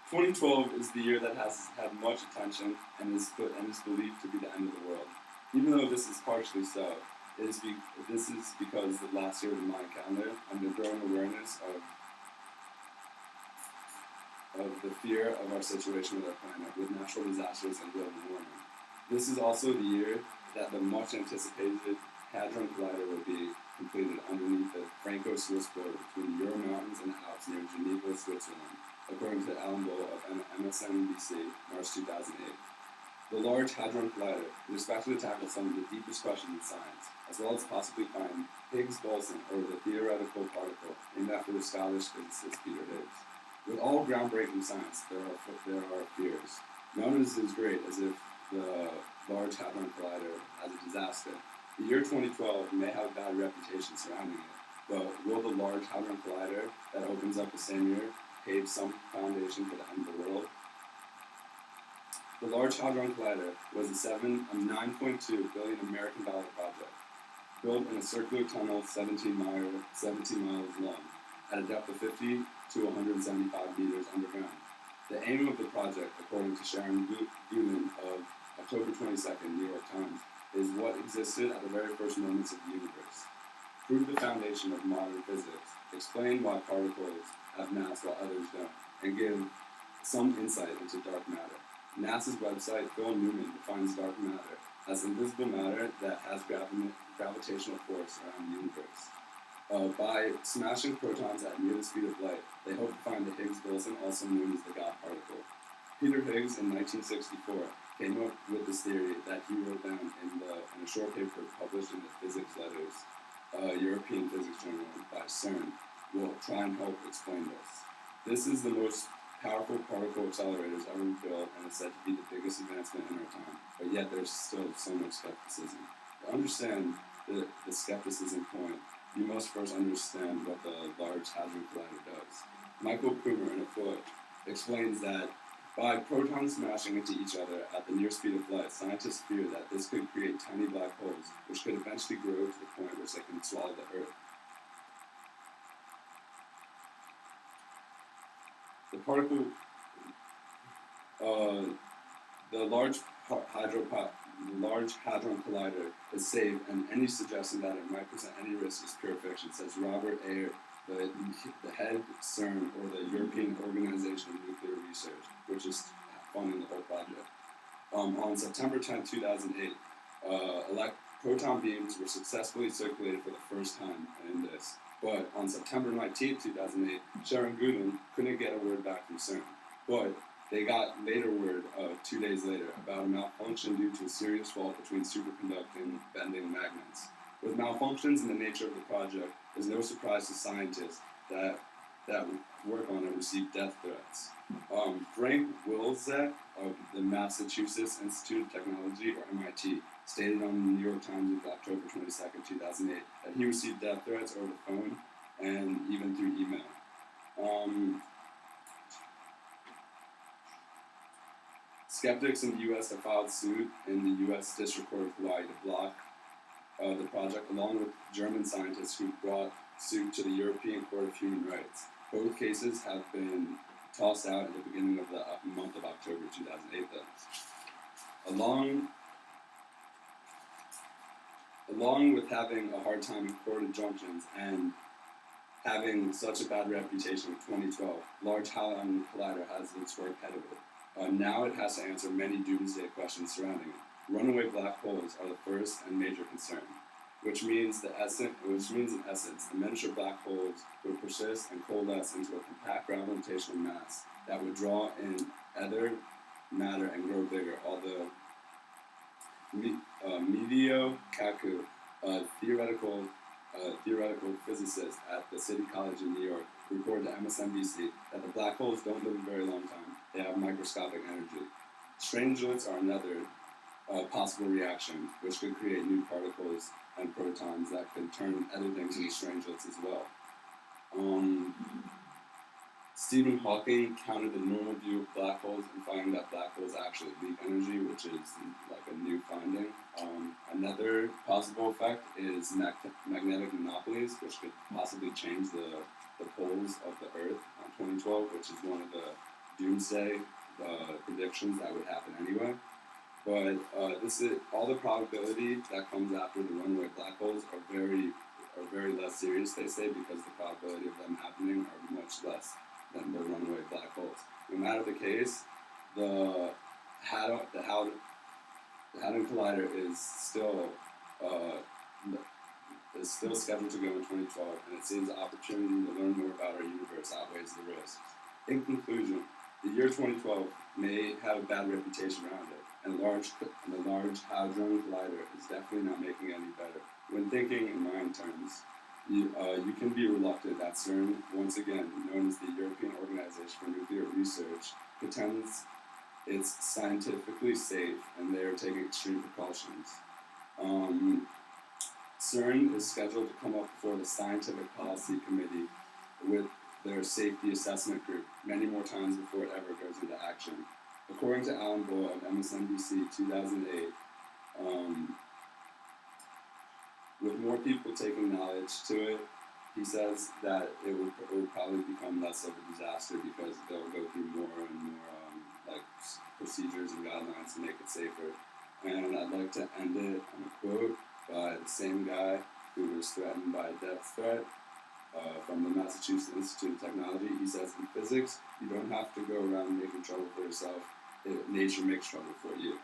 2012 is the year that has had much attention and is believed to be the end of the world. Even though this is partially so, this is because the last year of the Mayan calendar and the growing awareness of the fear of our situation with our planet, with natural disasters and global warming. This is also the year that the much anticipated Hadron Collider will be completed underneath the Franco-Swiss border between the Ural Mountains and the Alps near Geneva, Switzerland, according to Alan Bull of MSNBC, March 2008. The Large Hadron Collider is expected to tackle some of the deepest questions in science, as well as possibly find Higgs boson, or the theoretical particle, named after the Scottish physicist Peter Higgs. With all groundbreaking science, there are fears. None is as great as if the Large Hadron Collider has a disaster. The year 2012 may have a bad reputation surrounding it, but will the Large Hadron Collider that opens up the same year pave some foundation for the end of the world? The Large Hadron Collider was a $9.2 billion American dollar project, built in a circular tunnel 17 miles long, at a depth of 50 to 175 meters underground. The aim of the project, according to Sharon Gudin of October 22nd, New York Times, is what existed at the very first moments of the universe. Prove the foundation of modern physics, explain why particles have mass while others don't, and give some insight into dark matter. NASA's website, Phil Newman, defines dark matter as invisible matter that has gravitational force around the universe. By smashing protons at near the speed of light, they hope to find the Higgs boson, also known as the God particle. Peter Higgs, in 1964, came up with this theory that he wrote down in a short paper published in the Physics Letters, European Physics Journal by CERN, will try and help explain this. This is the most powerful particle accelerators ever built and is said to be the biggest advancement in our time, but yet there's still so much skepticism. To understand the skepticism point, you must first understand what the Large Hadron Collider does. Michael Coomer, in a book, explains that by protons smashing into each other at the near speed of light, scientists fear that this could create tiny black holes, which could eventually grow to the point where they can swallow the Earth. The particle, the Large Hadron Collider is safe, and any suggestion that it might present any risk is pure fiction, says Robert Ayer, the head of CERN, or the European Organization of Nuclear Research, which is funding the whole project. On September 10, 2008, proton beams were successfully circulated for the first time in this. But on September 19, 2008, Sharon Gudin couldn't get a word back from CERN. But they got later word 2 days later about a malfunction due to a serious fault between superconducting bending magnets. With malfunctions in the nature of the project, it's no surprise to scientists that work on it receive death threats. Frank Wilczek of the Massachusetts Institute of Technology, or MIT, stated on the New York Times of October 22nd, 2008, that he received death threats over the phone and even through email. Skeptics in the U.S. have filed suit in the U.S. District Court of Hawaii to block the project, along with German scientists who brought suit to the European Court of Human Rights. Both cases have been tossed out at the beginning of the month of October 2008, though. Along with having a hard time in court injunctions and having such a bad reputation in 2012, Large Hadron Collider has its work ahead of it. Now it has to answer many doomsday questions surrounding it. Runaway black holes are the first and major concern, which means in essence the miniature black holes would persist and coalesce into a compact gravitational mass that would draw in other matter and grow bigger. Although Michio Kaku, a theoretical physicist at the City College in New York, reported to MSNBC that the black holes don't live a very long time. They have microscopic energy. Strangelets are another possible reaction, which could create new particles and protons that could turn other things into strangelets as well. Stephen Hawking counted the normal view of black holes and finding that black holes actually leak energy, which is like a new finding. Another possible effect is magnetic monopolies, which could possibly change the poles of the Earth on 2012, which is one of the doomsday predictions that would happen anyway. But this is all the probability that comes after the runaway black holes are very less serious. They say because the probability of them happening are much less than the runaway black holes. No matter the case, the Hadron Collider uh, is still scheduled to go in 2012, and it seems the opportunity to learn more about our universe outweighs the risks. In conclusion, the year 2012 may have a bad reputation around it, and the Large Hadron Collider is definitely not making it any better. When thinking in mind terms, you can be reluctant that CERN, once again known as the European Organization for Nuclear Research, pretends it's scientifically safe and they are taking extreme precautions. CERN is scheduled to come up before the Scientific Policy Committee with their safety assessment group many more times before it ever goes into action. According to Alan Boyle of MSNBC 2008, with more people taking knowledge to it, he says that it would probably become less of a disaster because they'll go through more and more procedures and guidelines to make it safer. And I'd like to end it on a quote by the same guy who was threatened by a death threat from the Massachusetts Institute of Technology. He says, in physics, you don't have to go around making trouble for yourself. Nature makes trouble for you.